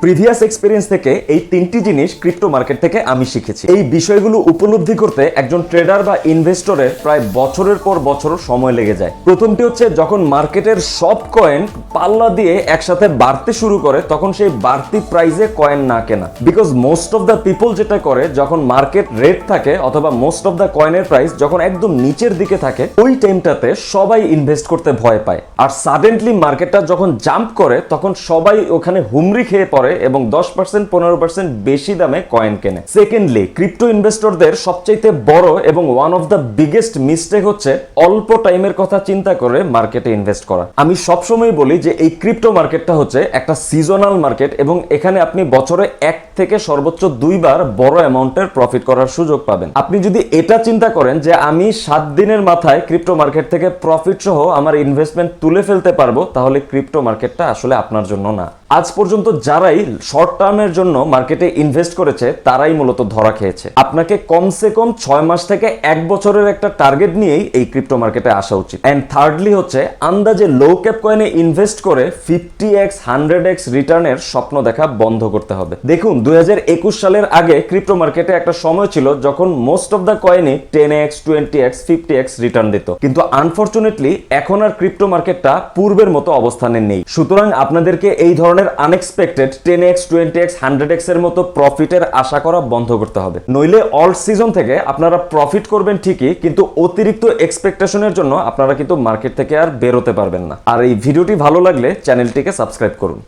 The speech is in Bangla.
প্রিভিয়াস এক্সপেরিয়েন্স থেকে এই তিনটি জিনিস ক্রিপ্টো মার্কেট থেকে আমি শিখেছি। এই বিষয়গুলো উপলব্ধি করতে একজন ট্রেডার বা ইনভেস্টরের প্রায় বছরের পর বছর সময় লেগে যায়। প্রথমটি হচ্ছে যখন মার্কেটের সব কয়েন পাল্লা দিয়ে একসাথে বাড়তে শুরু করে তখন সেই বাড়তি প্রাইসে কয়েন না কেনা। Because most of the people যেটা করে, যখন মার্কেট রেট থাকে অথবা মোস্ট অফ দ্য কয়েনের প্রাইস যখন একদম নিচের দিকে থাকে, ওই টাইমটাতে সবাই ইনভেস্ট করতে ভয় পায়। আর সাডেনলি মার্কেটটা যখন জাম্প করে তখন সবাই ওখানে হুমড়ি খেয়ে পড়ে এবং 10% 15% বেশি দামে কয়েন কেনে। সেকেন্ডলি, ক্রিপ্টো ইনভেস্টরদের সবচাইতে বড় এবং one of the biggest mistake হচ্ছে অল্প টাইমের কথা চিন্তা করে মার্কেটে ইনভেস্ট করা। আমি সবসময় বলি যে এই ক্রিপ্টো মার্কেটটা হচ্ছে একটা সিজনাল মার্কেট এবং এখানে আপনি বছরে 1 থেকে সর্বোচ্চ 2 বার বড় অ্যামাউন্টের প্রফিট করার সুযোগ পাবেন। আপনি যদি এটা চিন্তা করেন যে আমি 7 দিনের মাথায় ক্রিপ্টো মার্কেট থেকে প্রফিট সহ আমার ইনভেস্টমেন্ট তুলে ফেলতে পারবো, তাহলে ক্রিপ্টো মার্কেটটা আসলে আপনার জন্য না। আজ পর্যন্ত যারাই শর্ট টার্মের জন্য মার্কেটে ইনভেস্ট করেছে তারাই মূলত ধরা খেয়েছে। আপনাকে কমসে কম 6 মাস থেকে 1 বছরের একটা টার্গেট নিয়েই এই ক্রিপ্টো মার্কেটে আসা উচিত। এন্ড থার্ডলি হচ্ছে আন্দাজে লো ক্যাপ কয়েনে ইনভেস্ট করে 50x 100x রিটার্নের স্বপ্ন দেখা বন্ধ করতে হবে। দেখুন, 2021 সালের আগে ক্রিপ্টো মার্কেটে একটা সময় ছিল যখন মোস্ট অফ দ্য কয়েনই 10x 20x 50x রিটার্ন দিত, কিন্তু আনফরচুনেটলি এখন আর ক্রিপ্টো মার্কেটটা পূর্বের মতো অবস্থানে নেই। সুতরাং আপনাদেরকে এই ধরনের আনএক্সপেক্টেড 10x 20x 100x এর মতো প্রফিটের আশা করা বন্ধ করতে হবে। নইলে অল্ট সিজন থেকে আপনারা প্রফিট করবেন ঠিকই, কিন্তু অতিরিক্ত এক্সপেকটেশনের জন্য আপনারা কিন্তু মার্কেট থেকে আর বেরোতে পারবেন না। আর এই ভিডিওটি ভালো লাগলে চ্যানেলটিকে সাবস্ক্রাইব করুন।